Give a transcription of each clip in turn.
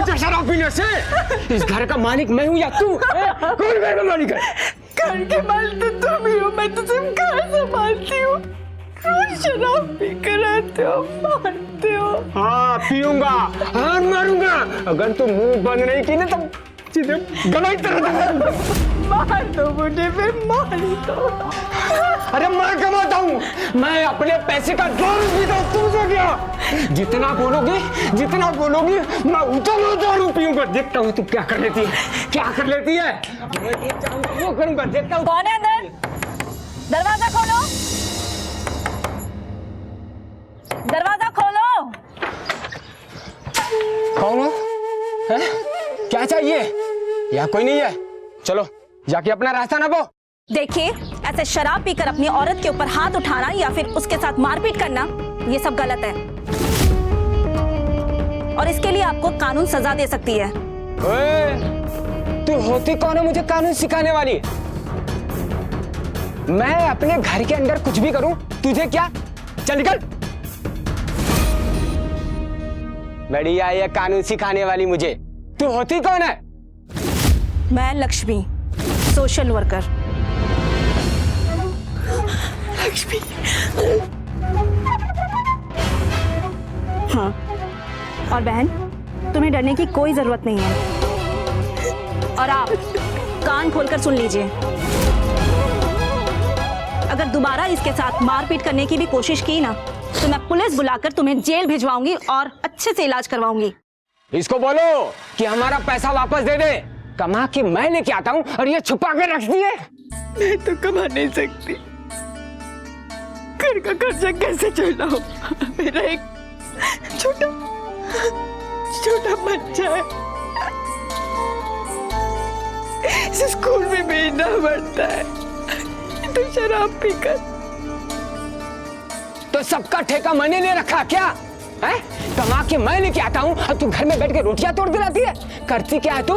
क्या शराब पीने से? इस घर का मालिक मैं हूँ या तू? कौन घर का मालिक है? घर के मालिक तो तुम ही हो, मैं तो सिर्फ घर संभालती हूँ। रोज शराब पी कर आते हो, मारते हो। हाँ पीऊंगा, हाँ मारूंगा। अगर तू मुंह बंद नहीं की ना तो सीधे गला ही तरह मार दो मुझे, फिर मार दो। अरे मैं कमाता हूँ, मैं अपने पैसे का दाम पीता हूँ, तुमसे क्या? जितना बोलोगी मैं उतना दारू पीऊंगा। देखता हूँ तू क्या कर लेती है, क्या कर लेती है। मैं देखता हूँ वो करूंगा, देखता हूँ। कौन है अंदर? दरवाजा खोलो, दरवाजा खोलो। कौन हो? हैं? क्या चाहिए? यहाँ कोई नहीं है, चलो जाके अपना रास्ता ना पो। देखिए, ऐसे शराब पीकर अपनी औरत के ऊपर हाथ उठाना या फिर उसके साथ मारपीट करना, ये सब गलत है और इसके लिए आपको कानून सजा दे सकती है। ओए, तू होती कौन है मुझे कानून सिखाने वाली? मैं अपने घर के अंदर कुछ भी करूं, तुझे क्या? चल निकल। बढ़िया ये कानून सिखाने वाली मुझे। तू होती कौन है? मैं लक्ष्मी, सोशल वर्कर। लक्ष्मी। हाँ, और बहन तुम्हें डरने की कोई जरूरत नहीं है। और आप कान खोलकर सुन लीजिए, अगर दोबारा इसके साथ मारपीट करने की भी कोशिश की ना तो मैं पुलिस बुलाकर तुम्हें जेल भिजवाऊंगी और अच्छे से इलाज करवाऊंगी। इसको बोलो कि हमारा पैसा वापस दे दे। कमा के मैं लेके आता हूँ और ये छुपा के रख दिए। मैं तो कमा नहीं सकती, घर का खर्चा कैसे चलाऊं? मेरा एक छोटा बच्चा है, इसे स्कूल में भेजना पड़ता है, तो शराब पीकर। तो सबका ठेका मैंने ले रखा क्या है? कमा के मैं लेके आता हूँ और तू घर में बैठ के रोटियां तोड़ दिलाती है। करती क्या है तू?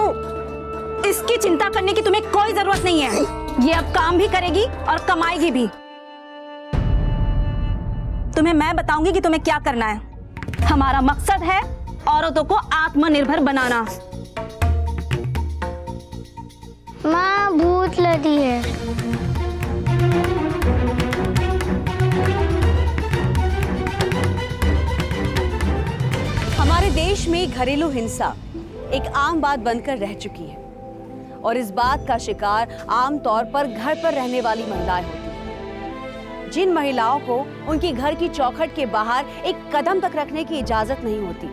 इसकी चिंता करने की तुम्हें कोई जरूरत नहीं है, ये अब काम भी करेगी और कमाएगी भी। तुम्हें मैं बताऊंगी कि तुम्हें क्या करना है। हमारा मकसद है औरतों को आत्मनिर्भर बनाना। माँ भूत लगी है। हमारे देश में घरेलू हिंसा एक आम बात बनकर रह चुकी है और इस बात का शिकार आमतौर पर घर पर रहने वाली महिलाएं होती हैं। जिन महिलाओं को उनकी घर की चौखट के बाहर एक कदम तक रखने की इजाजत नहीं होती,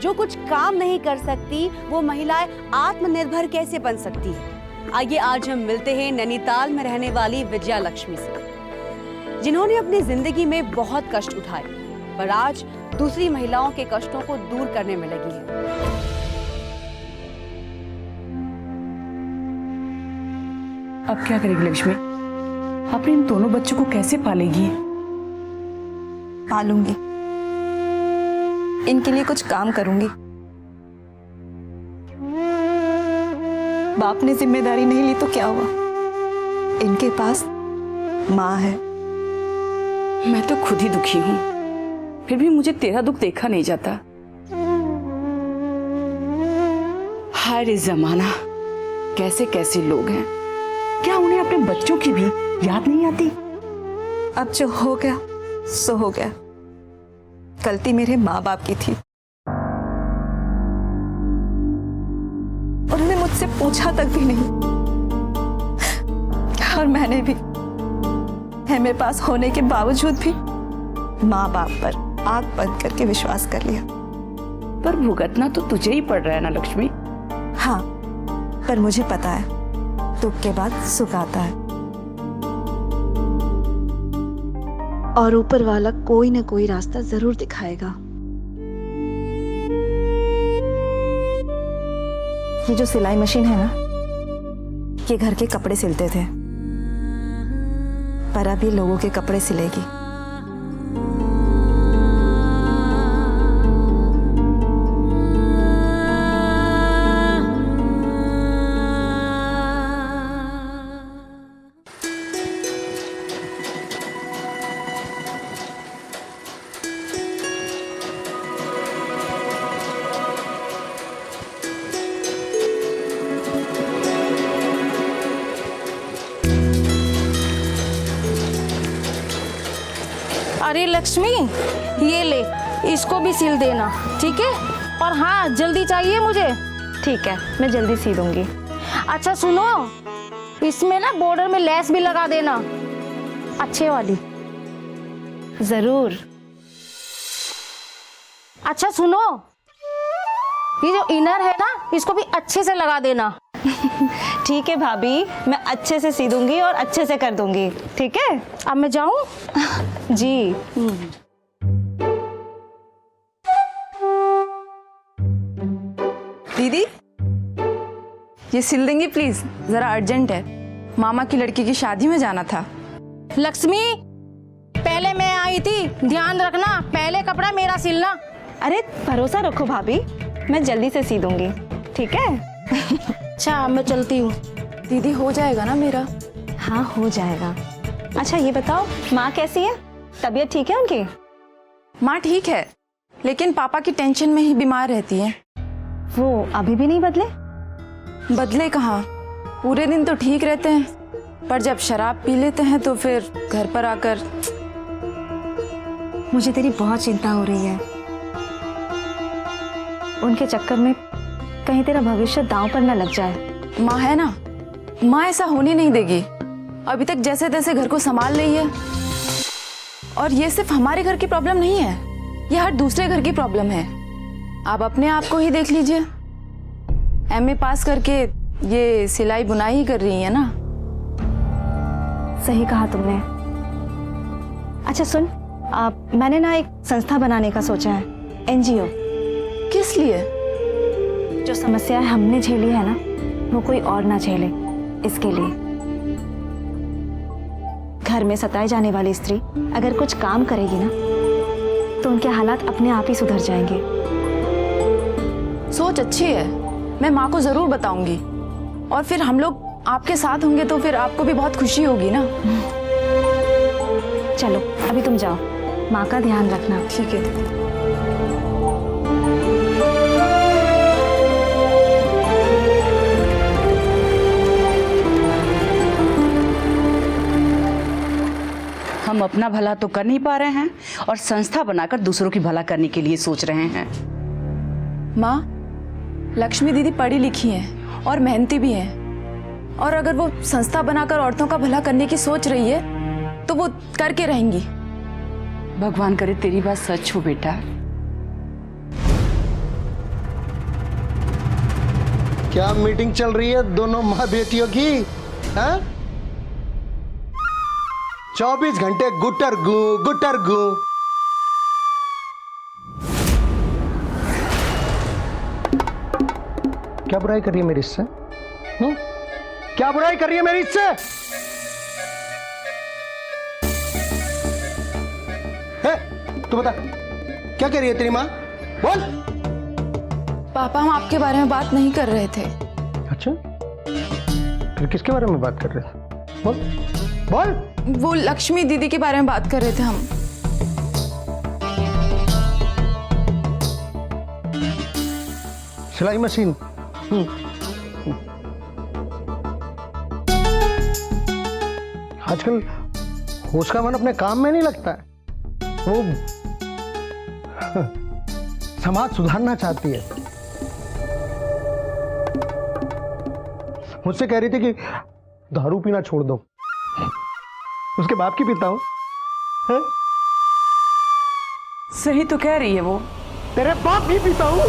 जो कुछ काम नहीं कर सकती, वो महिलाएं आत्मनिर्भर कैसे बन सकती हैं? आइए आज हम मिलते हैं नैनीताल में रहने वाली विजया लक्ष्मी से, जिन्होंने अपनी जिंदगी में बहुत कष्ट उठाए पर आज दूसरी महिलाओं के कष्टों को दूर करने में लगी है। अब क्या करेगी लक्ष्मी? अपने इन दोनों बच्चों को कैसे पालेगी? पालूंगी, इनके लिए कुछ काम करूंगी। बाप ने जिम्मेदारी नहीं ली तो क्या हुआ? इनके पास माँ है। मैं तो खुद ही दुखी हूँ, फिर भी मुझे तेरा दुख देखा नहीं जाता। हाय रे जमाना, कैसे कैसे लोग हैं। क्या उन्हें अपने बच्चों की भी याद नहीं आती? अब जो हो गया सो हो गया, गलती मेरे माँ बाप की थी। उन्होंने मुझसे पूछा तक भी नहीं और मैंने भी मेरे पास होने के बावजूद भी माँ बाप पर आंख बंद करके विश्वास कर लिया। पर भुगतना तो तुझे ही पड़ रहा है ना लक्ष्मी। हाँ, पर मुझे पता है दुख के बाद सुख आता है और ऊपर वाला कोई ना कोई रास्ता जरूर दिखाएगा। ये जो सिलाई मशीन है ना, ये घर के कपड़े सिलते थे, पर अब ये लोगों के कपड़े सिलेगी। अरे लक्ष्मी, ये ले, इसको भी सिल देना, ठीक है? और हाँ, जल्दी चाहिए मुझे। ठीक है, मैं जल्दी सी दूंगी। अच्छा सुनो, इसमें ना बॉर्डर में लेस भी लगा देना, अच्छे वाली। जरूर। अच्छा सुनो, ये जो इनर है ना, इसको भी अच्छे से लगा देना। ठीक है भाभी, मैं अच्छे से सी दूंगी और अच्छे से कर दूंगी, ठीक है? अब मैं जाऊं? जी। दीदी, ये सिल देंगी प्लीज, जरा अर्जेंट है, मामा की लड़की की शादी में जाना था। लक्ष्मी, पहले मैं आई थी, ध्यान रखना, पहले कपड़ा मेरा सिलना। अरे भरोसा रखो भाभी, मैं जल्दी से सी दूंगी, ठीक है? अच्छा, मैं चलती हूँ। दीदी हो जाएगा ना मेरा? हाँ, हो जाएगा। अच्छा ये बताओ, माँ कैसी है? तबीयत ठीक है उनकी? माँ ठीक है, लेकिन पापा की टेंशन में ही बीमार रहती है। वो अभी भी नहीं बदले? बदले कहाँ, पूरे दिन तो ठीक रहते हैं, पर जब शराब पी लेते हैं तो फिर घर पर आकर। मुझे तेरी बहुत चिंता हो रही है। उनके चक्कर में कहीं तेरा भविष्य दांव पर न लग जाए। माँ है ना, माँ ऐसा होने नहीं देगी। अभी तक जैसे तैसे घर को संभाल रही है, और ये सिर्फ हमारे घर की प्रॉब्लम नहीं है, ये हर दूसरे घर की प्रॉब्लम है। आप अपने आप को ही देख लीजिए, एमए पास करके ये सिलाई बुनाई ही कर रही है ना। सही कहा तुमने। अच्छा सुन, मैंने ना एक संस्था बनाने का सोचा है, एनजीओ। किस लिए? जो समस्याएं हमने झेली है ना, वो कोई और ना झेले, इसके लिए। घर में सताई जाने वाली स्त्री अगर कुछ काम करेगी ना, तो उनके हालात अपने आप ही सुधर जाएंगे। सोच अच्छी है, मैं माँ को जरूर बताऊंगी, और फिर हम लोग आपके साथ होंगे तो फिर आपको भी बहुत खुशी होगी ना। चलो अभी तुम जाओ, माँ का ध्यान रखना। ठीक है। हम अपना भला तो कर नहीं पा रहे हैं और संस्था बनाकर दूसरों की भला करने के लिए सोच रहे हैं। माँ, लक्ष्मी दीदी पढ़ी लिखी हैं और मेहनती भी हैं, और अगर वो संस्था बनाकर औरतों का भला करने की सोच रही है तो वो करके रहेंगी। भगवान करे तेरी बात सच हो बेटा। क्या मीटिंग चल रही है दोनों माँ बेटियों की? हाँ? 24 घंटे गुटर गु गुटर गु। क्या बुराई कर रही है मेरी इससे? क्या बुराई कर रही है मेरी इससे? तू बता, क्या कह रही है तेरी माँ? बोल। पापा, हम आपके बारे में बात नहीं कर रहे थे। अच्छा, फिर किसके बारे में बात कर रहे थे? बोल बोल। वो लक्ष्मी दीदी के बारे में बात कर रहे थे हम। सिलाई मशीन। आजकल उसका मन अपने काम में नहीं लगता है, वो समाज सुधारना चाहती है। मुझसे कह रही थी कि दारू पीना छोड़ दो। उसके बाप की पीता हूं। सही तो कह रही है वो। तेरे बाप भी पीता हूं।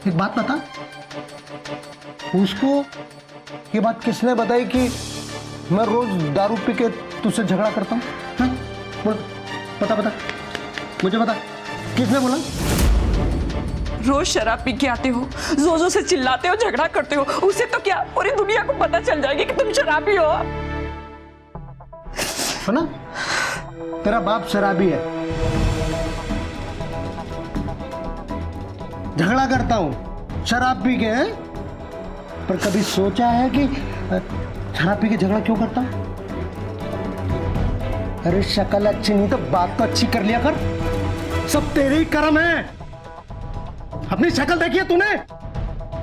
एक बात बता, उसको ये बात किसने बताई कि मैं रोज दारू पी के तुझसे झगड़ा करता हूं? बोल, बता बता, मुझे बता, किसने बोला? रोज शराब पी के आते हो, जोजो से चिल्लाते हो, झगड़ा करते हो, उसे तो क्या पूरी दुनिया को पता चल जाएगी कि तुम शराबी हो। सुना, तेरा बाप शराबी है, झगड़ा करता हूं शराब पी के, हैं? पर कभी सोचा है कि शराब पी के झगड़ा क्यों करता हूं? अरे शक्ल अच्छी नहीं तो बात तो अच्छी कर लिया कर, सब तेरे ही कर्म है। अपनी शक्ल देखी है तूने?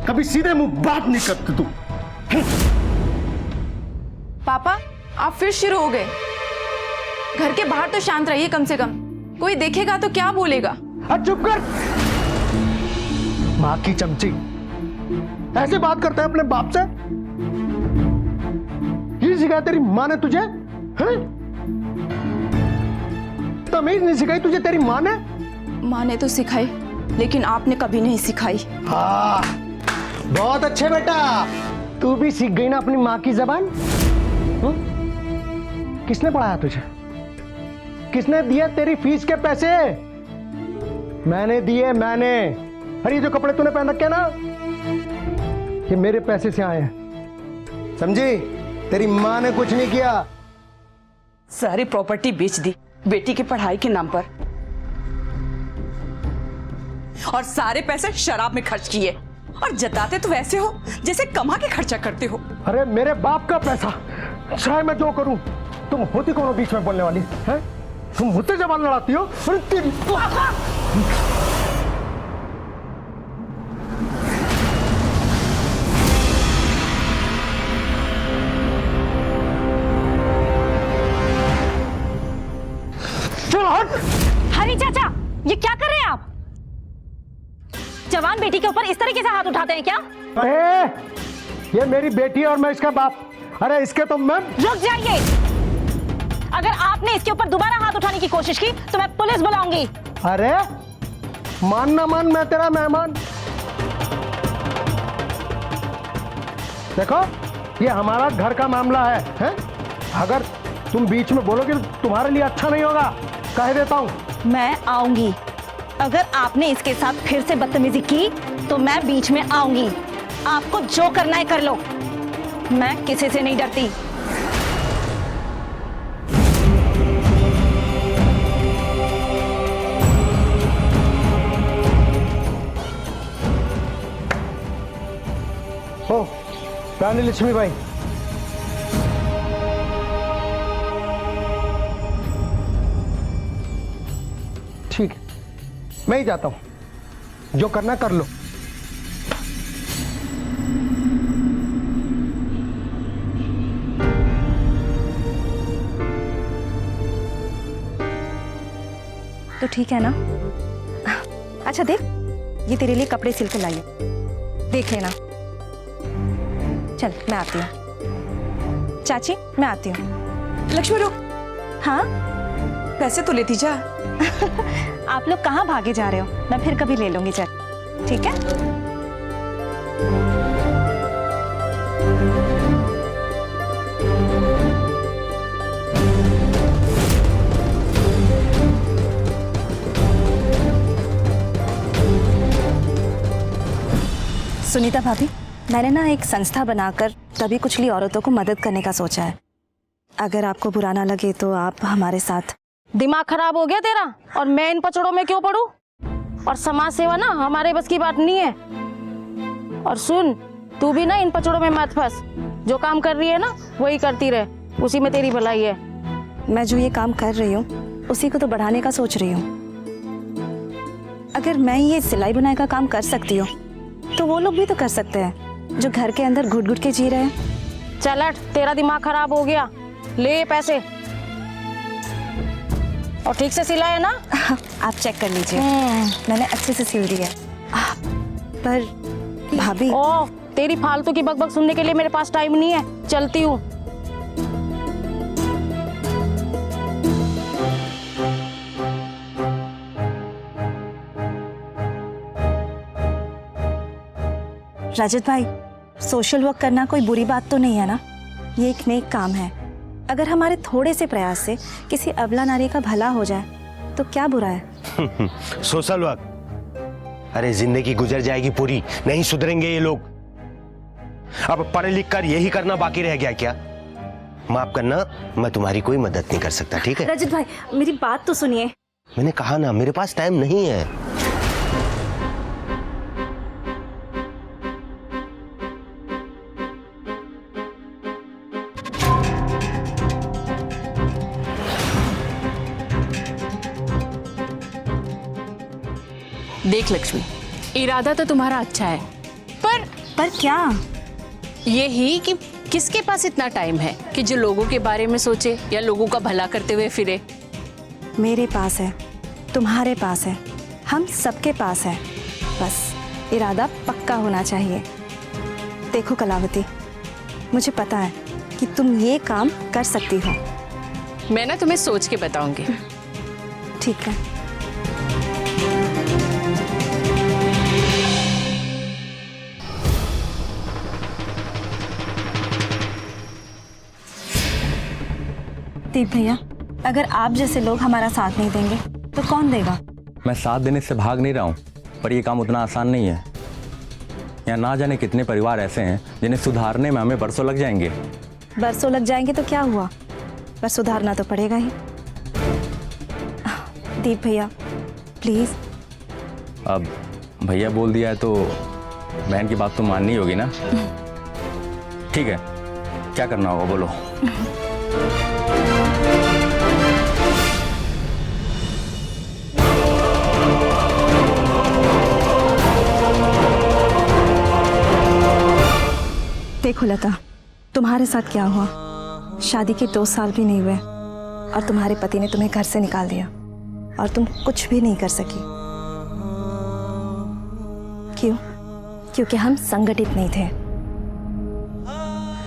कभी सीधे मुंह बात नहीं करती तू। फिर शुरू हो गए। घर के बाहर तो शांत रहिए कम से कम, कोई देखेगा तो क्या बोलेगा। चुप कर, माँ की चमची, ऐसे बात करते हैं अपने बाप से? ये सिखाया तेरी माँ ने तुझे? हैं? तमीज नहीं सिखाई तुझे तेरी माँ ने? माँ ने तो सिखाई, लेकिन आपने कभी नहीं सिखाई। हाँ, बहुत अच्छे बेटा, तू भी सीख गई ना अपनी माँ की जबान। किसने पढ़ाया तुझे? किसने दिए तेरी फीस के पैसे? मैंने दिए, मैंने। अरे ये जो कपड़े तूने पहन रखे ना, ये मेरे पैसे से आए हैं, समझी? तेरी माँ ने कुछ नहीं किया। सारी प्रॉपर्टी बेच दी बेटी की पढ़ाई के नाम पर, और सारे पैसे शराब में खर्च किए, और जताते तो वैसे हो जैसे कमा के खर्चा करते हो। अरे मेरे बाप का पैसा, चाहे मैं जो करूं, तुम होती कौन हो बीच में बोलने वाली है? तुम मुझसे जबान लड़ाती हो? अरे तेरी चल हट। हरी चाचा, ये क्या कर रहे हैं आप? जवान बेटी के ऊपर इस तरीके से हाथ उठाते हैं क्या? ये मेरी बेटी है और मैं इसका बाप। अरे इसके तो मैं। रुक जाइए, अगर आपने इसके ऊपर दोबारा हाथ उठाने की कोशिश की तो मैं पुलिस बुलाऊंगी। अरे मान ना मान, मैं तेरा मेहमान। देखो, ये हमारा घर का मामला है? अगर तुम बीच में बोलोगे तो तुम्हारे लिए अच्छा नहीं होगा, कह देता हूं। मैं आऊंगी, अगर आपने इसके साथ फिर से बदतमीजी की तो मैं बीच में आऊंगी। आपको जो करना है कर लो, मैं किसी से नहीं डरती। ओ रानी लक्ष्मी भाई, ठीक है, मैं ही जाता हूं, जो करना कर लो। तो ठीक है ना? अच्छा देख, ये तेरे लिए कपड़े सिल कर लाई हूं, देख लेना। चल मैं आती हूँ। चाची मैं आती हूँ। लक्ष्मी रुक, हाँ पैसे तो लेती जा। आप लोग कहाँ भागे जा रहे हो? मैं फिर कभी ले लूंगी, चल ठीक है? सुनीता भाभी, मैंने ना एक संस्था बनाकर तभी कुचली औरतों को मदद करने का सोचा है। अगर आपको बुरा ना लगे तो आप हमारे साथ। दिमाग खराब हो गया तेरा? और मैं इन पचड़ों में क्यों पड़ूं? और समाज सेवा ना हमारे बस की बात नहीं है। और सुन, तू भी ना इन पचड़ों में मत फंस। जो काम कर रही है ना वही करती रहे, उसी में तेरी भलाई है। मैं जो ये काम कर रही हूँ उसी को तो बढ़ाने का सोच रही हूँ। अगर मैं ये सिलाई बुनाई का काम कर सकती हूँ तो वो लोग भी तो कर सकते हैं जो घर के अंदर घुट घुट के जी रहे हैं। चल हट, तेरा दिमाग खराब हो गया। ले पैसे, और ठीक से सिला है ना? आप चेक कर लीजिए, मैंने अच्छे से सिल दिया। पर भाभी, ओ, तेरी फालतू की बकबक सुनने के लिए मेरे पास टाइम नहीं है, चलती हूँ। रजत भाई, सोशल वर्क करना कोई बुरी बात तो नहीं है ना? ये एक नेक काम है। अगर हमारे थोड़े से प्रयास से किसी अबला नारी का भला हो जाए तो क्या बुरा है? Social work? अरे जिंदगी गुजर जाएगी पूरी, नहीं सुधरेंगे ये लोग। अब पढ़ लिख कर यही करना बाकी रह गया क्या? माफ करना, मैं तुम्हारी कोई मदद नहीं कर सकता, ठीक है? रजत भाई, मेरी बात तो सुनिए। मैंने कहा ना, मेरे पास टाइम नहीं है। देख लक्ष्मी, इरादा तो तुम्हारा अच्छा है, पर क्या? यही कि किसके पास इतना टाइम है कि जो लोगों के बारे में सोचे या लोगों का भला करते हुए फिरे? मेरे पास है, तुम्हारे पास है, हम सबके पास है। बस इरादा पक्का होना चाहिए। देखो कलावती, मुझे पता है कि तुम ये काम कर सकती हो। मैं ना तुम्हें सोच के बताऊंगी। ठीक है। दीप भैया, अगर आप जैसे लोग हमारा साथ नहीं देंगे तो कौन देगा? मैं साथ देने से भाग नहीं रहा हूँ, पर यह काम उतना आसान नहीं है। यहाँ ना जाने कितने परिवार ऐसे हैं जिन्हें सुधारने में हमें बरसों लग जाएंगे। बरसों लग जाएंगे तो क्या हुआ, पर सुधारना तो पड़ेगा ही। दीप भैया प्लीज। अब भैया बोल दिया है तो बहन की बात तो माननी होगी ना। ठीक है, क्या करना होगा बोलो। देखो लता, तुम्हारे साथ क्या हुआ? शादी के 2 साल भी नहीं हुए और तुम्हारे पति ने तुम्हें घर से निकाल दिया और तुम कुछ भी नहीं कर सकी। क्यों? क्योंकि हम संगठित नहीं थे।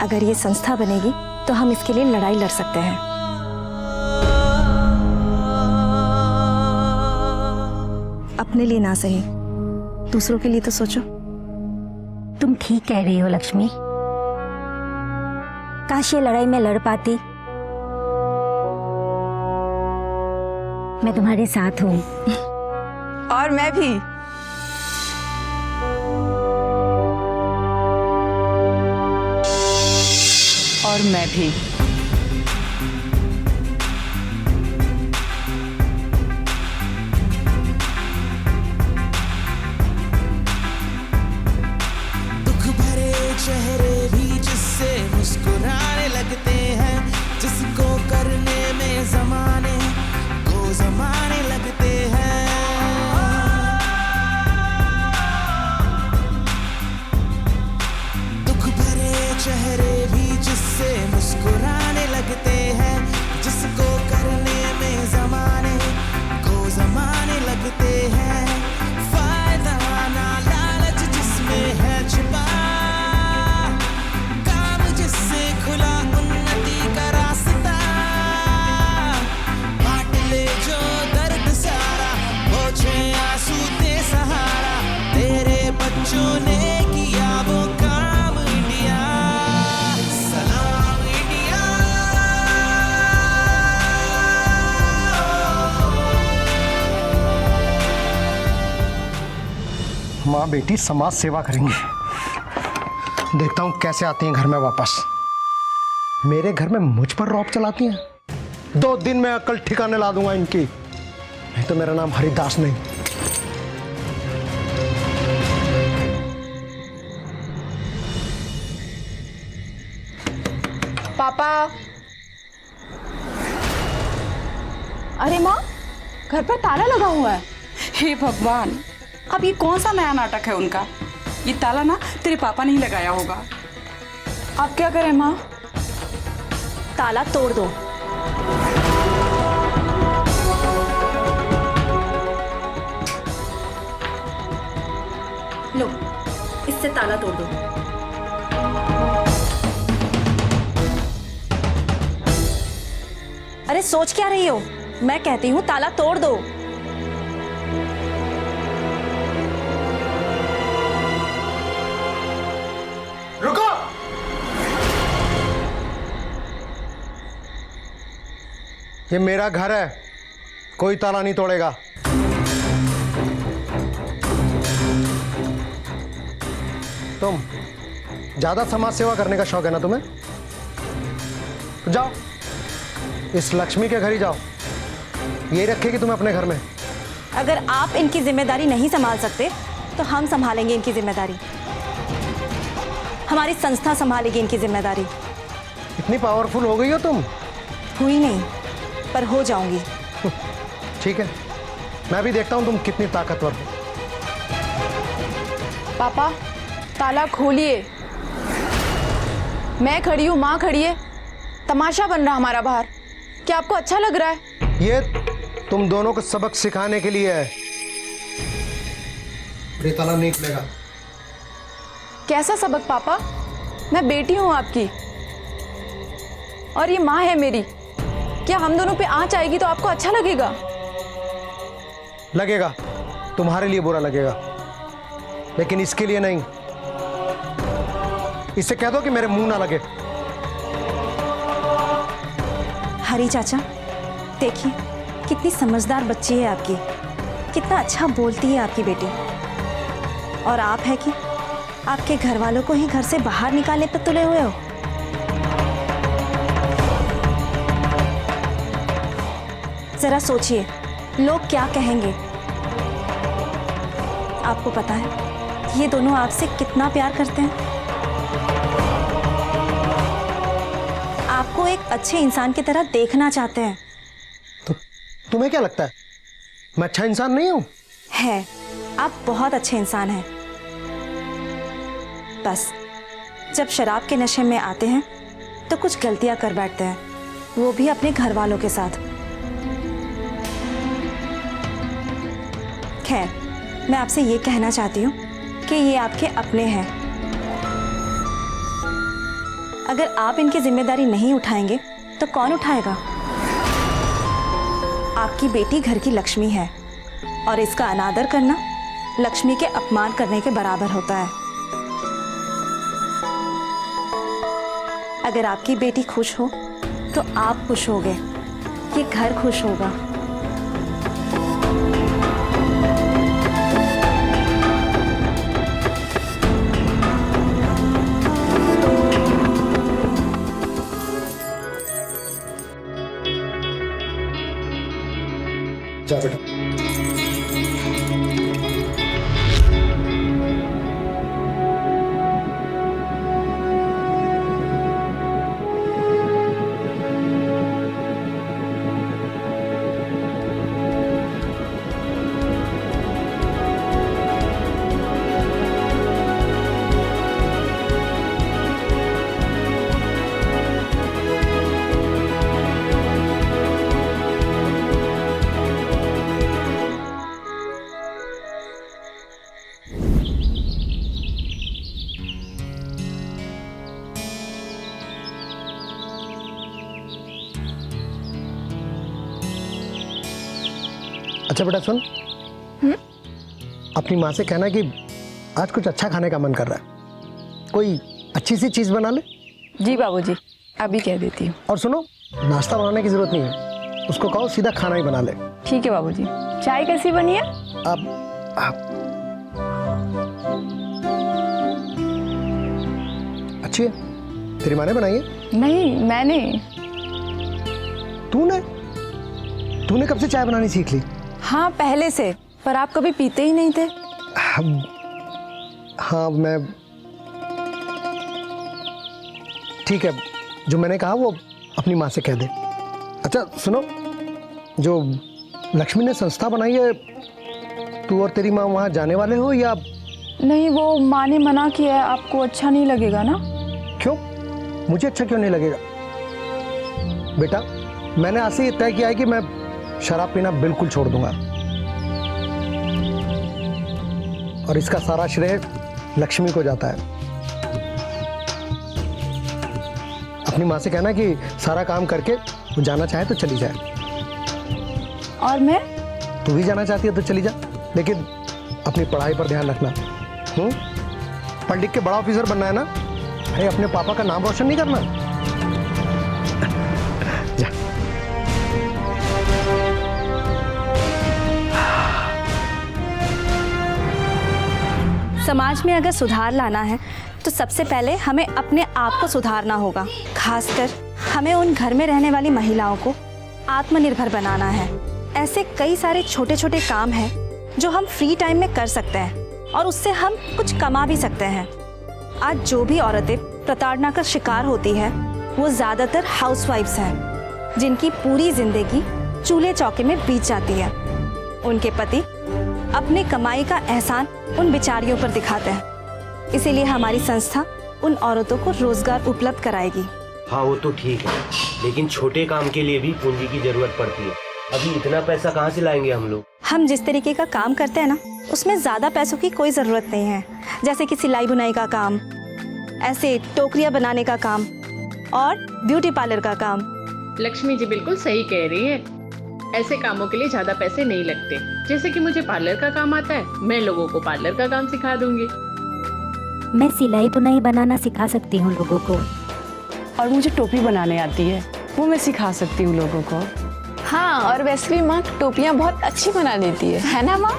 अगर ये संस्था बनेगी तो हम इसके लिए लड़ाई लड़ सकते हैं। अपने लिए ना सही, दूसरों के लिए तो सोचो। तुम ठीक कह रही हो लक्ष्मी। काश ये लड़ाई मैं लड़ पाती। मैं तुम्हारे साथ हूँ। और मैं भी। और मैं भी। दुख भरे चेहरे भी जिससे मुस्कुराने लगते हैं, जिसको करने में जमाने को जमाने लगते हैं। दुख भरे चेहरे भी जिससे मुस्कुराने लगते हैं, जिसको करने में जमाने को जमाने लगते हैं। फायदा ना लालच जिसमें है छुपा, काम जिससे खुला उन्नति का रास्ता। बांट ले जो दर्द सारा, पोछे आंसू दे सहारा। तेरे बच्चों ने किया वो काम इंडिया। सलाम इंडिया। माँ बेटी समाज सेवा करेंगे। देखता हूँ कैसे आती हैं घर में वापस। मेरे घर में मुझ पर रौब चलाती हैं। 2 दिन में अकल ठिकाने ला दूंगा इनकी, नहीं तो मेरा नाम हरिदास नहीं। पापा। अरे माँ, घर पर ताला लगा हुआ है। हे भगवान, अब ये कौन सा नया नाटक है उनका? ये ताला ना तेरे पापा ने ही लगाया होगा। अब क्या करें माँ? ताला तोड़ दो। लो, इससे ताला तोड़ दो। अरे सोच क्या रही हो? मैं कहती हूँ ताला तोड़ दो। रुको। ये मेरा घर है, कोई ताला नहीं तोड़ेगा। तुम ज्यादा समाज सेवा करने का शौक है ना तुम्हें? तो जाओ, इस लक्ष्मी के घर ही जाओ, ये रखेगी तुम्हें अपने घर में। अगर आप इनकी जिम्मेदारी नहीं संभाल सकते तो हम संभालेंगे इनकी जिम्मेदारी। हमारी संस्था संभालेगी इनकी जिम्मेदारी। इतनी पावरफुल हो गई हो तुम? हुई नहीं, पर हो जाऊंगी। ठीक है, मैं भी देखता हूं तुम कितनी ताकतवर हो। पापा, ताला खोलिए। मैं खड़ी हूँ, माँ खड़ी है, तमाशा बन रहा हमारा बाहर। क्या आपको अच्छा लग रहा है? ये तुम दोनों को सबक सिखाने के लिए है। ये ताला नहीं खुलेगा। कैसा सबक पापा? मैं बेटी हूँ आपकी और ये माँ है मेरी। क्या हम दोनों पे आँच आएगी तो आपको अच्छा लगेगा? लगेगा, तुम्हारे लिए बुरा लगेगा, लेकिन इसके लिए नहीं। इससे कह दो कि मेरे मुंह ना लगे। हरी चाचा, देखिए कितनी समझदार बच्ची है आपकी, कितना अच्छा बोलती है आपकी बेटी। और आप है कि आपके घर वालों को ही घर से बाहर निकालने पर तुले हुए हो। जरा सोचिए, लोग क्या कहेंगे। आपको पता है ये दोनों आपसे कितना प्यार करते हैं। आपको एक अच्छे इंसान की तरह देखना चाहते हैं। तो तुम्हें क्या लगता है मैं अच्छा इंसान नहीं हूं? है, आप बहुत अच्छे इंसान हैं। बस जब शराब के नशे में आते हैं तो कुछ गलतियां कर बैठते हैं, वो भी अपने घर वालों के साथ। खैर, मैं आपसे ये कहना चाहती हूँ कि ये आपके अपने हैं। अगर आप इनकी जिम्मेदारी नहीं उठाएंगे तो कौन उठाएगा? आपकी बेटी घर की लक्ष्मी है और इसका अनादर करना लक्ष्मी के अपमान करने के बराबर होता है। अगर आपकी बेटी खुश हो तो आप खुश होगे, ये घर खुश होगा। जा बेटा। अच्छा बेटा सुन, अपनी माँ से कहना कि आज कुछ अच्छा खाने का मन कर रहा है, कोई अच्छी सी चीज बना ले। जी बाबूजी, अभी कह देती हूँ। और सुनो, नाश्ता बनाने की जरूरत नहीं है, उसको कहो सीधा खाना ही बना ले। ठीक है बाबूजी। चाय कैसी बनी है? अब अच्छी है। तेरी माँ ने बनाई है? नहीं, मैंने। तूने कब से चाय बनानी सीख ली? हाँ पहले से, पर आप कभी पीते ही नहीं थे। हाँ मैं, ठीक है, जो मैंने कहा वो अपनी माँ से कह दे। अच्छा सुनो, जो लक्ष्मी ने संस्था बनाई है, तू और तेरी माँ वहाँ जाने वाले हो या? नहीं, वो माँ ने मना किया है। आपको अच्छा नहीं लगेगा ना? क्यों? मुझे अच्छा क्यों नहीं लगेगा? बेटा मैंने आज से ये तय किया है कि मैं शराब पीना बिल्कुल छोड़ दूंगा, और इसका सारा श्रेय लक्ष्मी को जाता है। अपनी माँ से कहना कि सारा काम करके वो जाना चाहे तो चली जाए। और मैं? तू भी जाना चाहती है तो चली जा, लेकिन अपनी पढ़ाई पर ध्यान रखना। पढ़ लिख के बड़ा ऑफिसर बनना है ना? अरे अपने पापा का नाम रोशन नहीं करना। जा। समाज में अगर सुधार लाना है तो सबसे पहले हमें अपने आप को सुधारना होगा। खासकर हमें उन घर में रहने वाली महिलाओं को आत्मनिर्भर बनाना है। ऐसे कई सारे छोटे छोटे काम हैं जो हम फ्री टाइम में कर सकते हैं और उससे हम कुछ कमा भी सकते हैं। आज जो भी औरतें प्रताड़ना का शिकार होती है वो ज़्यादातर हाउसवाइफ्स हैं, जिनकी पूरी जिंदगी चूल्हे चौके में बीत जाती है। उनके पति अपनी कमाई का एहसान उन बेचारियों पर दिखाते हैं। इसीलिए हमारी संस्था उन औरतों को रोजगार उपलब्ध कराएगी। हाँ वो तो ठीक है, लेकिन छोटे काम के लिए भी पूंजी की जरूरत पड़ती है। अभी इतना पैसा कहाँ से लाएंगे हम लोग? हम जिस तरीके का काम करते हैं ना, उसमें ज्यादा पैसों की कोई जरूरत नहीं है। जैसे कि सिलाई बुनाई का काम, ऐसे टोकरियां बनाने का काम और ब्यूटी पार्लर का काम। लक्ष्मी जी बिल्कुल सही कह रही है। ऐसे कामों के लिए ज्यादा पैसे नहीं लगते। जैसे कि मुझे पार्लर का काम आता है, मैं लोगों को पार्लर का काम सिखा दूंगी। मैं सिलाई बुनाई बनाना सिखा सकती हूँ लोगों को। और मुझे टोपी बनाने आती है, वो मैं सिखा सकती हूँ लोगों को। हाँ, और वैसे भी माँ टोपियाँ बहुत अच्छी बना लेती है ना माँ?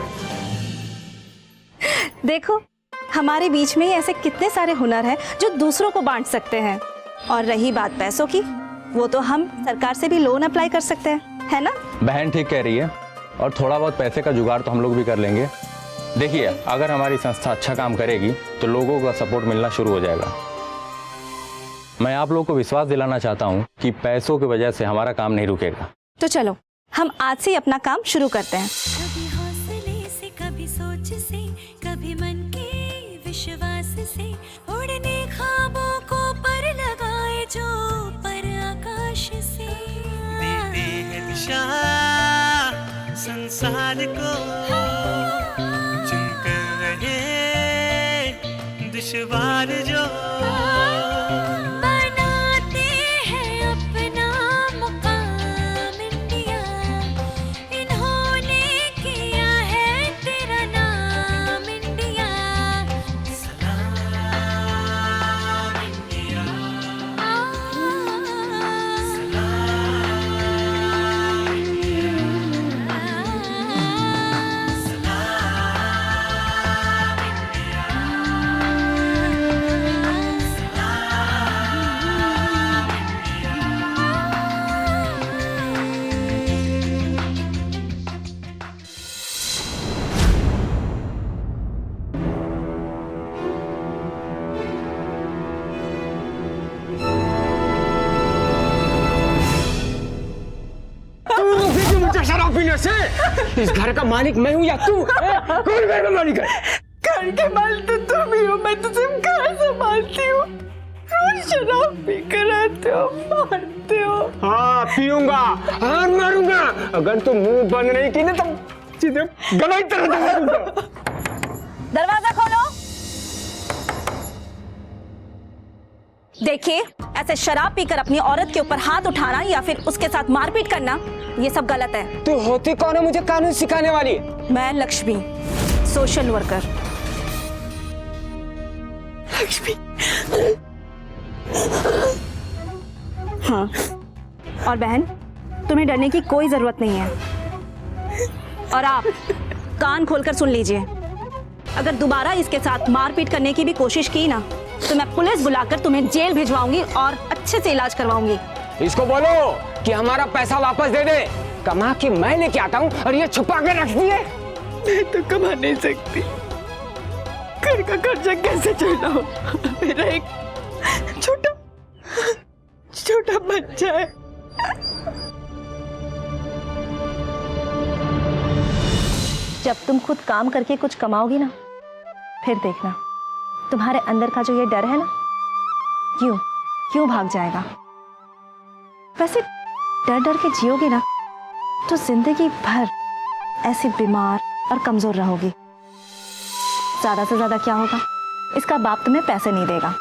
देखो, हमारे बीच में ही ऐसे कितने सारे हुनर हैं जो दूसरों को बांट सकते हैं। और रही बात पैसों की, वो तो हम सरकार से भी लोन अप्लाई कर सकते हैं, है ना? बहन ठीक कह रही है, और थोड़ा बहुत पैसे का जुगाड़ तो हम लोग भी कर लेंगे। देखिए, अगर हमारी संस्था अच्छा काम करेगी तो लोगों का सपोर्ट मिलना शुरू हो जाएगा। मैं आप लोगों को विश्वास दिलाना चाहता हूँ कि पैसों की वजह से हमारा काम नहीं रुकेगा। तो चलो, हम आज से ही अपना काम शुरू करते हैं। कभी हौसले से, कभी सोच से, कभी मन के विश्वास से, उड़ने ख्वाबों को पर लगाए जो पर आकाश से। देते हैं दिशा संसार को, चुनकर रहे दुश्वार जो, बनाते हैं अपना मुकाम इंडिया। इन्होंने किया है तेरा नाम इंडिया। सलाम इंडिया, सलाम शराब पीने से? इस घर का मालिक मैं हूँ या तू? कौन घर का मालिक है? घर के मालिक तो तुम ही हो। मैं तो सिर्फ घर संभालती हूँ। रोज शराब पी कर आते हो, मारते हो। हाँ पीऊंगा और मारूंगा। अगर तुम मुंह बंद नहीं की ना तो सीधे गला ही तोड़ दूंगा। दरवाजा खोलो। देखिए, ऐसे शराब पीकर अपनी औरत के ऊपर हाथ उठाना या फिर उसके साथ मारपीट करना, ये सब गलत है। तू होती कौन है मुझे कानून सिखाने वाली? मैं लक्ष्मी, सोशल वर्कर। लक्ष्मी। हाँ, और बहन, तुम्हें डरने की कोई जरूरत नहीं है। और आप कान खोलकर सुन लीजिए, अगर दोबारा इसके साथ मारपीट करने की भी कोशिश की ना, तो मैं पुलिस बुलाकर तुम्हें जेल भिजवाऊंगी और अच्छे से इलाज करवाऊंगी। इसको बोलो कि हमारा पैसा वापस दे दे। कमा के मैं लेके आता हूँ और ये छुपा के रख दिए। मैं तो कमा नहीं सकती। घर का खर्चा कैसे चलाऊं? मेरा एक छोटा बच्चा है। जब तुम खुद काम करके कुछ कमाओगी ना, फिर देखना तुम्हारे अंदर का जो ये डर है ना, क्यों भाग जाएगा। वैसे डर डर के जियोगे ना, तो जिंदगी भर ऐसे बीमार और कमजोर रहोगी। ज्यादा से ज्यादा क्या होगा, इसका बाप तुम्हें पैसे नहीं देगा,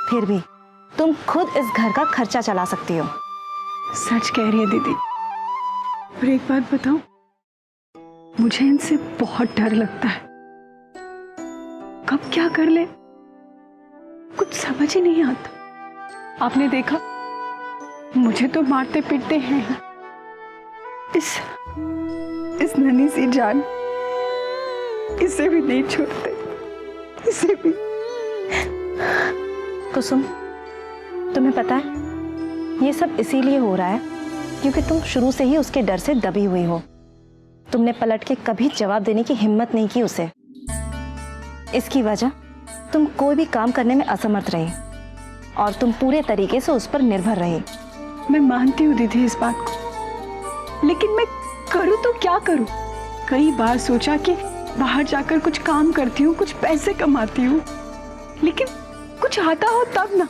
फिर भी तुम खुद इस घर का खर्चा चला सकती हो। सच कह रही है दीदी। और एक बात बताऊं, मुझे इनसे बहुत डर लगता है। कब क्या कर ले कुछ समझ ही नहीं आता। आपने देखा, मुझे तो मारते पीटते हैं। इस नन्ही सी जान, इसे भी नहीं छोड़ते, इसे भी। कुसुम, तुम्हें पता है, ये सब इसीलिए हो रहा है क्योंकि तुम शुरू से ही उसके डर से दबी हुई हो। तुमने पलट के कभी जवाब देने की हिम्मत नहीं की उसे। इसकी वजह तुम कोई भी काम करने में असमर्थ रही और तुम पूरे तरीके से उस पर निर्भर रही। मैं मानती हूँ दीदी इस बात को, लेकिन मैं करूँ तो क्या करूँ? कई बार सोचा कि बाहर जाकर कुछ काम करती हूँ, कुछ पैसे कमाती हूँ, लेकिन कुछ आता हो तब ना।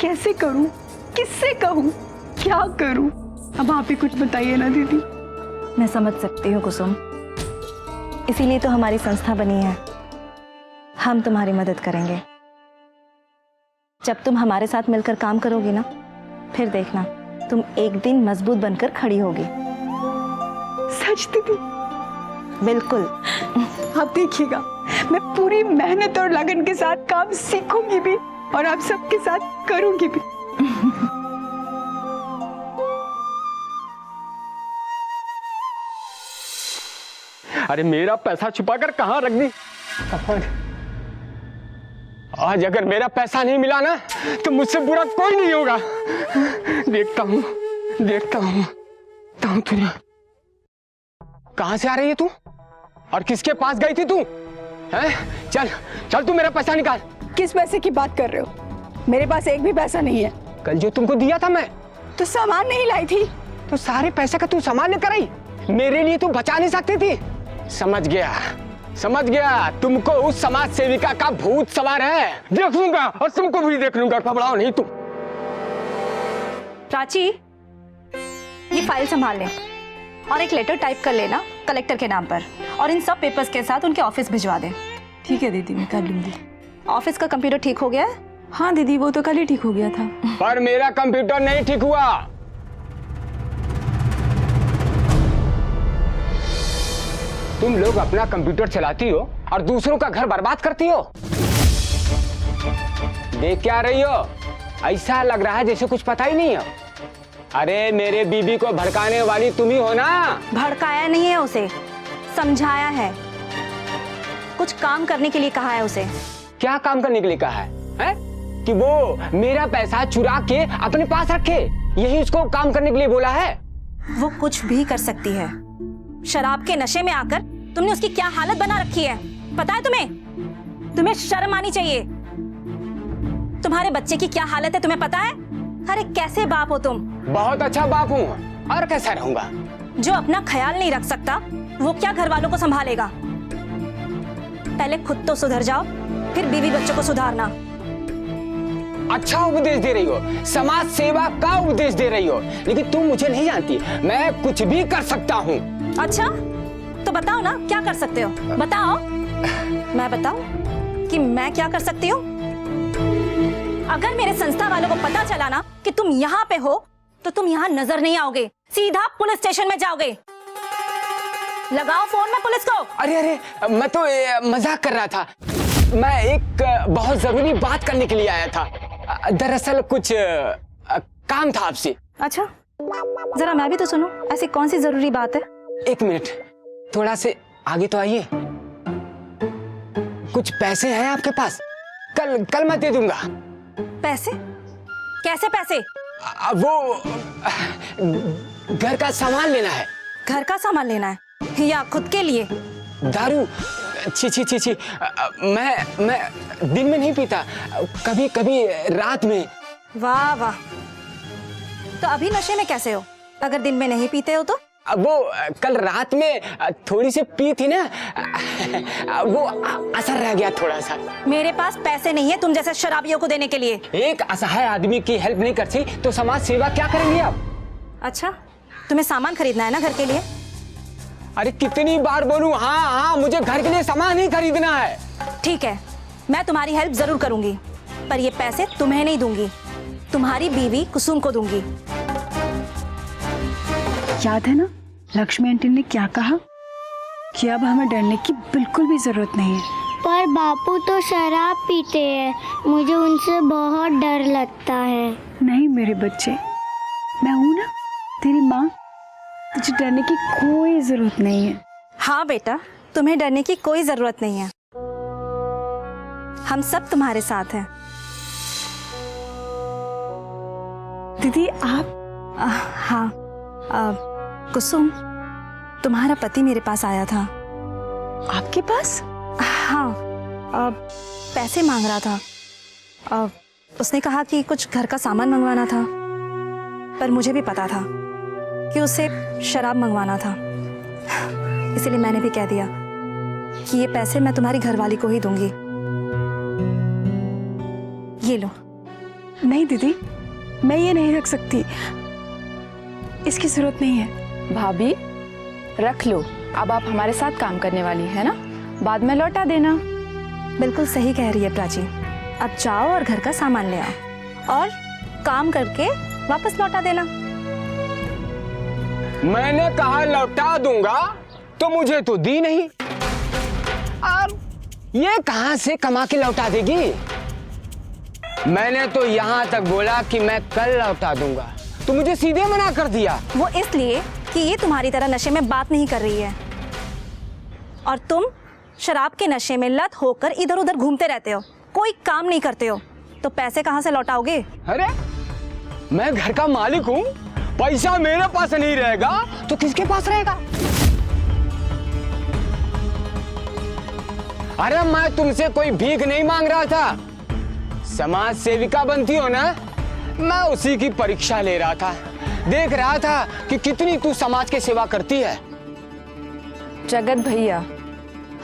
कैसे करूं, किससे कहूं, क्या करूं? अब आप ही कुछ बताइए ना दीदी। मैं समझ सकती हूँ कुसुम, इसीलिए तो हमारी संस्था बनी है। हम तुम्हारी मदद करेंगे। जब तुम हमारे साथ मिलकर काम करोगी ना, फिर देखना तुम एक दिन मजबूत बनकर खड़ी होगी। सच दीदी? बिल्कुल। आप देखिएगा, मैं पूरी मेहनत और लगन के साथ काम सीखूंगी भी और आप सबके साथ करूंगी भी। अरे मेरा पैसा छुपाकर कहाँ रख दी? आज अगर मेरा पैसा नहीं मिला ना तो मुझसे बुरा कोई नहीं होगा। देखता हूँ तुझे। कहाँ से आ रही है तू और किसके पास गई थी तू? हैं? चल तू मेरा पैसा निकाल। किस पैसे की बात कर रहे हो? मेरे पास एक भी पैसा नहीं है। कल जो तुमको दिया था मैं तो सामान नहीं लाई थी। तो सारे पैसे का तू सामान लेकर आई, मेरे लिए तू बचा नहीं सकती थी। समझ गया तुमको उस समाज सेविका का भूत सवार है। देख लूंगा और तुमको भी देख लूंगा, घबराओ नहीं तुम। प्राची, ये फाइल संभाल ले और एक लेटर टाइप कर लेना कलेक्टर के नाम पर, और इन सब पेपर्स के साथ उनके ऑफिस भिजवा दे। ठीक है दीदी, मैं कर लूंगी। ऑफिस का कंप्यूटर ठीक हो गया है? हाँ दीदी, वो तो कल ही ठीक हो गया था। पर मेरा कंप्यूटर नहीं ठीक हुआ। तुम लोग अपना कंप्यूटर चलाती हो और दूसरों का घर बर्बाद करती हो। देख क्या रही हो? ऐसा लग रहा है जैसे कुछ पता ही नहीं है। अरे मेरे बीबी को भड़काने वाली तुम ही हो ना? भड़काया नहीं है उसे, समझाया है। कुछ काम करने के लिए कहा है उसे। क्या काम करने के लिए कहा है? कि वो मेरा पैसा चुरा के अपने पास रखे, यही उसको काम करने के लिए बोला है? वो कुछ भी कर सकती है। शराब के नशे में आकर तुमने उसकी क्या हालत बना रखी है, पता है तुम्हें? तुम्हें शर्म आनी चाहिए। तुम्हारे बच्चे की क्या हालत है तुम्हें पता है? अरे कैसे बाप हो तुम? बहुत अच्छा बाप हूँ, और कैसा रहूंगा? जो अपना ख्याल नहीं रख सकता वो क्या घर वालों को संभालेगा? पहले खुद तो सुधर जाओ, फिर बीवी बच्चों को सुधारना। अच्छा उपदेश दे रही हो, समाज सेवा का उपदेश दे रही हो, लेकिन तुम मुझे नहीं जानती, मैं कुछ भी कर सकता हूँ। अच्छा तो बताओ ना, क्या कर सकते हो? बताओ। मैं बताऊं कि मैं क्या कर सकती हूँ? अगर मेरे संस्था वालों को पता चला ना कि तुम यहाँ पे हो तो तुम यहाँ नजर नहीं आओगे, सीधा पुलिस स्टेशन में जाओगे। लगाओ फोन में पुलिस को। अरे मैं तो मजाक कर रहा था। मैं एक बहुत जरूरी बात करने के लिए आया था। दरअसल कुछ काम था आपसे। अच्छा, जरा मैं भी तो सुनूं, ऐसी कौन सी जरूरी बात है? एक मिनट, थोड़ा से आगे तो आइए। कुछ पैसे हैं आपके पास? कल मैं दे दूंगा। पैसे? कैसे पैसे? वो घर का सामान लेना है। घर का सामान लेना है या खुद के लिए? दारू? छी, मैं दिन में नहीं पीता, कभी कभी रात में। वाह वाह, तो अभी नशे में कैसे हो अगर दिन में नहीं पीते हो तो? वो कल रात में थोड़ी सी पी थी ना, वो असर रह गया थोड़ा सा। मेरे पास पैसे नहीं है तुम जैसे शराबियों को देने के लिए। एक असहाय आदमी की हेल्प नहीं करती तो समाज सेवा क्या करेंगे आप? अच्छा, तुम्हें सामान खरीदना है ना घर के लिए? अरे कितनी बार बोलूं, हाँ मुझे घर के लिए सामान ही खरीदना है। ठीक है, मैं तुम्हारी हेल्प जरूर करूंगी, पर ये पैसे तुम्हें नहीं दूंगी, तुम्हारी बीवी कुसुम को दूंगी। याद है ना लक्ष्मी आंटी ने क्या कहा कि अब हमें डरने की बिल्कुल भी जरूरत नहीं है। पर बापू तो शराब पीते हैं, मुझे उनसे बहुत डर लगता है। नहीं मेरे बच्चे, मैं हूं ना तेरी माँ, तुझे डरने की कोई जरूरत नहीं है। हाँ बेटा, तुम्हें डरने की कोई जरूरत नहीं है, हम सब तुम्हारे साथ हैं। दीदी आप? हाँ, कुसुम, तुम्हारा पति मेरे पास आया था। आपके पास? हाँ, पैसे मांग रहा था। उसने कहा कि कुछ घर का सामान मंगवाना था, पर मुझे भी पता था कि उसे शराब मंगवाना था, इसलिए मैंने भी कह दिया कि ये पैसे मैं तुम्हारी घरवाली को ही दूंगी। ये लो। नहीं दीदी, मैं ये नहीं रख सकती, इसकी जरूरत नहीं है। भाभी रख लो, अब आप हमारे साथ काम करने वाली है ना, बाद में लौटा देना। बिल्कुल सही कह रही है प्राची। अब जाओ और घर का सामान ले आओ और काम करके वापस लौटा देना। मैंने कहा लौटा दूंगा तो मुझे तो दी नहीं, और ये कहां से कमा के लौटा देगी? मैंने तो यहां तक बोला कि मैं कल लौटा दूंगा, तो मुझे सीधे मना कर दिया। वो इसलिए कि ये तुम्हारी तरह नशे में बात नहीं कर रही है, और तुम शराब के नशे में लत होकर इधर उधर घूमते रहते हो, कोई काम नहीं करते हो, तो पैसे कहां से लौटाओगे? अरे मैं घर का मालिक हूं, पैसा मेरे पास नहीं रहेगा तो किसके पास रहेगा? अरे मैं तुमसे कोई भीख नहीं मांग रहा था, समाज सेविका बनती हो ना, मैं उसी की परीक्षा ले रहा था, देख रहा था कि कितनी तू समाज की सेवा करती है। जगत भैया,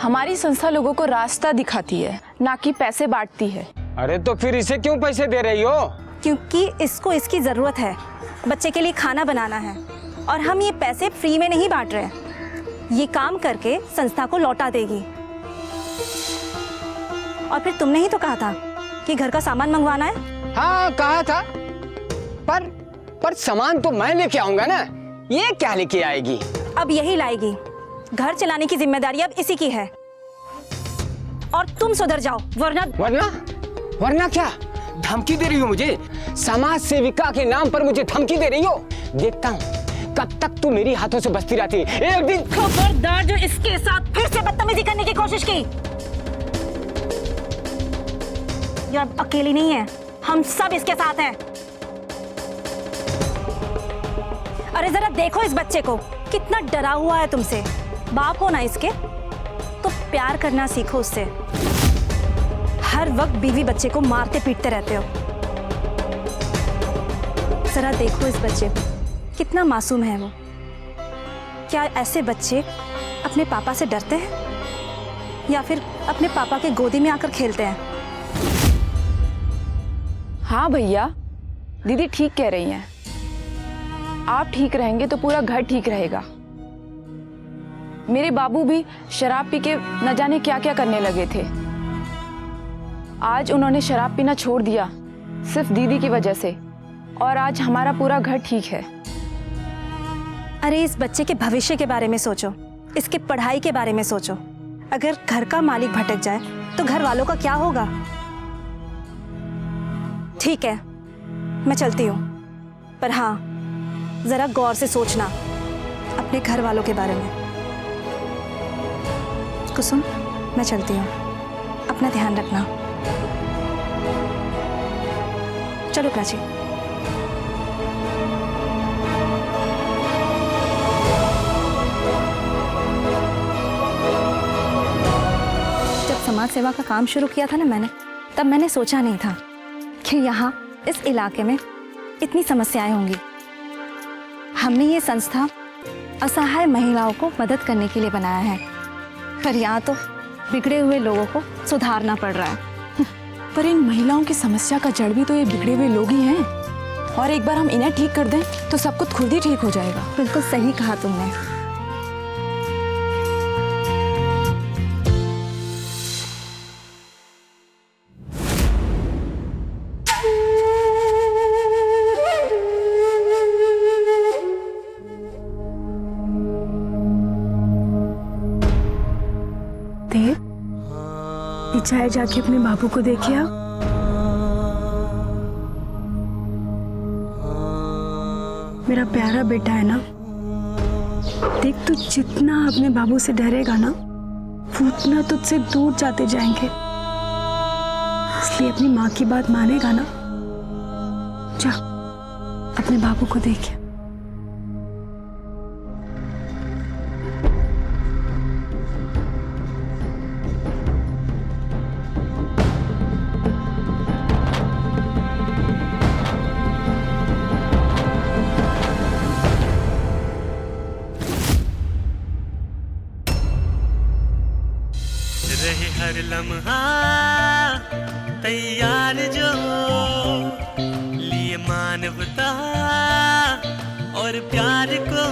हमारी संस्था लोगों को रास्ता दिखाती है, ना कि पैसे बांटती है। अरे तो फिर इसे क्यों पैसे दे रही हो? क्योंकि इसको इसकी जरूरत है, बच्चे के लिए खाना बनाना है, और हम ये पैसे फ्री में नहीं बांट रहे, ये काम करके संस्था को लौटा देगी। और फिर तुमने ही तो कहा था कि घर का सामान मंगवाना है। हाँ कहा था, पर सामान तो मैं लेके आऊंगा ना, ये क्या लेके आएगी? अब यही लाएगी, घर चलाने की जिम्मेदारी अब इसी की है, और तुम सुधर जाओ, वरना क्या धमकी दे रही हो मुझे? समाज सेविका के नाम पर मुझे धमकी दे रही हो? देखता हूँ कब तक तू मेरी हाथों से बचती रहती है। एक दिन खबरदार जो इसके साथ फिर से बदतमीजी करने की कोशिश की। ये अब अकेली नहीं है, हम सब इसके साथ हैं। अरे जरा देखो इस बच्चे को, कितना डरा हुआ है तुमसे। बाप हो ना इसके, तो प्यार करना सीखो उससे। हर वक्त बीवी बच्चे को मारते पीटते रहते हो। जरा देखो इस बच्चे को, कितना मासूम है वो। क्या ऐसे बच्चे अपने पापा से डरते हैं, या फिर अपने पापा के गोदी में आकर खेलते हैं? हाँ भैया, दीदी ठीक कह रही हैं। आप ठीक रहेंगे तो पूरा घर ठीक रहेगा। मेरे बाबू भी शराब पी के न जाने क्या क्या करने लगे थे। आज उन्होंने शराब पीना छोड़ दिया, सिर्फ दीदी की वजह से, और आज हमारा पूरा घर ठीक है। अरे इस बच्चे के भविष्य के बारे में सोचो, इसके पढ़ाई के बारे में सोचो। अगर घर का मालिक भटक जाए तो घर वालों का क्या होगा? ठीक है, मैं चलती हूँ, पर हाँ जरा गौर से सोचना अपने घर वालों के बारे में। कुसुम, मैं चलती हूँ, अपना ध्यान रखना। चलो प्राची। जब समाज सेवा का काम शुरू किया था ना मैंने, तब मैंने सोचा नहीं था कि यहाँ इस इलाके में इतनी समस्याएं होंगी। हमने ये संस्था असहाय महिलाओं को मदद करने के लिए बनाया है, पर यहाँ तो बिगड़े हुए लोगों को सुधारना पड़ रहा है। पर इन महिलाओं की समस्या का जड़ भी तो ये बिगड़े हुए लोग ही हैं, और एक बार हम इन्हें ठीक कर दें तो सब कुछ खुद ही ठीक हो जाएगा। बिल्कुल सही कहा तुमने। चाहे जाके अपने बाबू को देखिए। मेरा प्यारा बेटा है ना, देख तू जितना अपने बाबू से डरेगा ना, वो उतना तुझसे दूर जाते जाएंगे। इसलिए अपनी माँ की बात मानेगा ना, जा अपने बाबू को देखिए। रहे हर लम्हा तैयार जो ये मानवता और प्यार को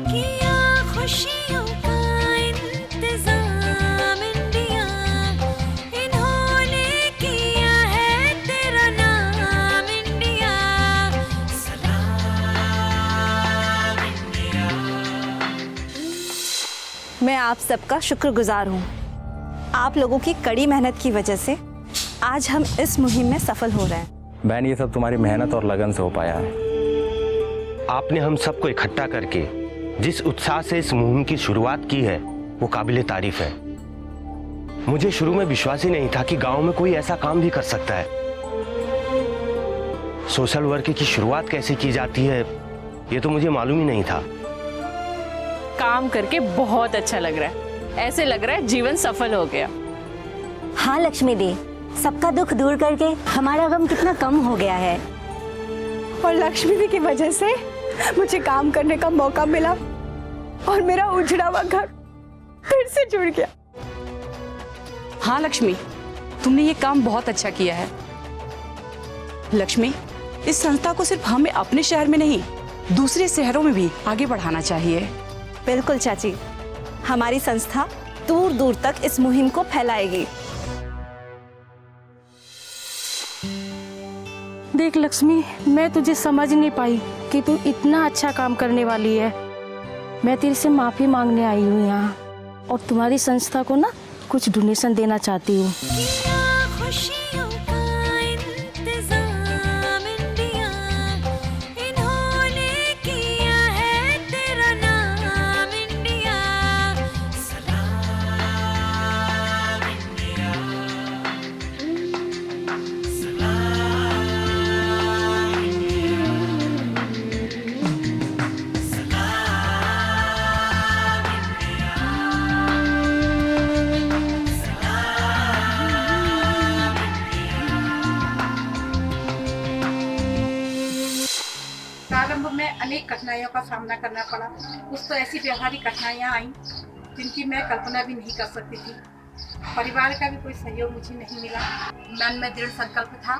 किया खुशियों का इंतजाम इंडिया, इन्होंने किया है तेरा नाम इंडिया, सलाम इंडिया। मैं आप सबका शुक्रगुजार हूँ। आप लोगों की कड़ी मेहनत की वजह से आज हम इस मुहिम में सफल हो रहे हैं। बहन, ये सब तुम्हारी मेहनत और लगन से हो पाया है। आपने हम सबको इकट्ठा करके जिस उत्साह से इस मुहिम की शुरुआत की है वो काबिले तारीफ है। मुझे शुरू में विश्वास ही नहीं था कि गांव में कोई ऐसा काम भी कर सकता है। सोशल वर्क की शुरुआत कैसे की जाती है ये तो मुझे मालूम ही नहीं था। काम करके बहुत अच्छा लग रहा है, ऐसे लग रहा है जीवन सफल हो गया। हाँ लक्ष्मी दी, सबका दुख दूर करके हमारा गम कितना कम हो गया है। और लक्ष्मी दी की वजह से मुझे काम करने का मौका मिला और मेरा उजड़ा हुआ घर फिर से जुड़ गया। हाँ लक्ष्मी, तुमने ये काम बहुत अच्छा किया है। लक्ष्मी, इस संस्था को सिर्फ हमें अपने शहर में नहीं दूसरे शहरों में भी आगे बढ़ाना चाहिए। बिल्कुल चाची, हमारी संस्था दूर दूर तक इस मुहिम को फैलाएगी। देख लक्ष्मी, मैं तुझे समझ नहीं पाई कि तू इतना अच्छा काम करने वाली है। मैं तेरे से माफ़ी मांगने आई हूँ यहाँ, और तुम्हारी संस्था को ना कुछ डोनेशन देना चाहती हूँ। खुशियों का इंतजाम इंडिया, इन्होंने किया है तेरा नाम इंडिया, सलाम इंडिया, सलाम इंडिया, सलाम इंडिया, प्रारंभ में अनेक कठिनाइयों का सामना करना पड़ा। कुछ तो ऐसी व्यवहारिक कठिनाइयाँ आईं जिनकी मैं कल्पना भी नहीं कर सकती थी। परिवार का भी कोई सहयोग मुझे नहीं मिला। मन में दृढ़ संकल्प था,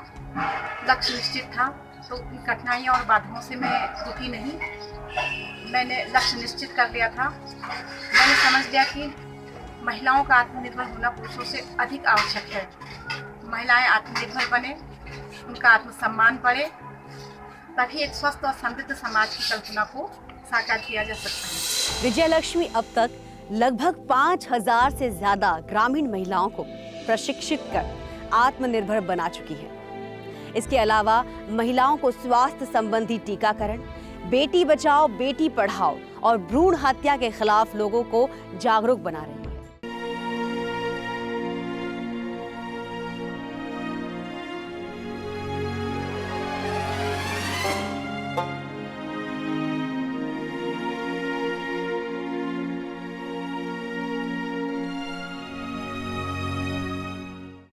लक्ष्य निश्चित था, तो इन कठिनाइयों और बाधाओं से मैं दुखी नहीं। मैंने लक्ष्य निश्चित कर लिया था। मैंने समझ लिया कि महिलाओं का आत्मनिर्भर होना पुरुषों से अधिक आवश्यक है। महिलाएं आत्मनिर्भर बने, उनका आत्मसम्मान बढ़े, तभी एक स्वस्थ और समृद्ध समाज की कल्पना को साकार किया जा सकता है। विजयलक्ष्मी अब तक लगभग 5000 से ज्यादा ग्रामीण महिलाओं को प्रशिक्षित कर आत्मनिर्भर बना चुकी है। इसके अलावा महिलाओं को स्वास्थ्य संबंधी टीकाकरण, बेटी बचाओ बेटी पढ़ाओ और भ्रूण हत्या के खिलाफ लोगों को जागरूक बना रही है।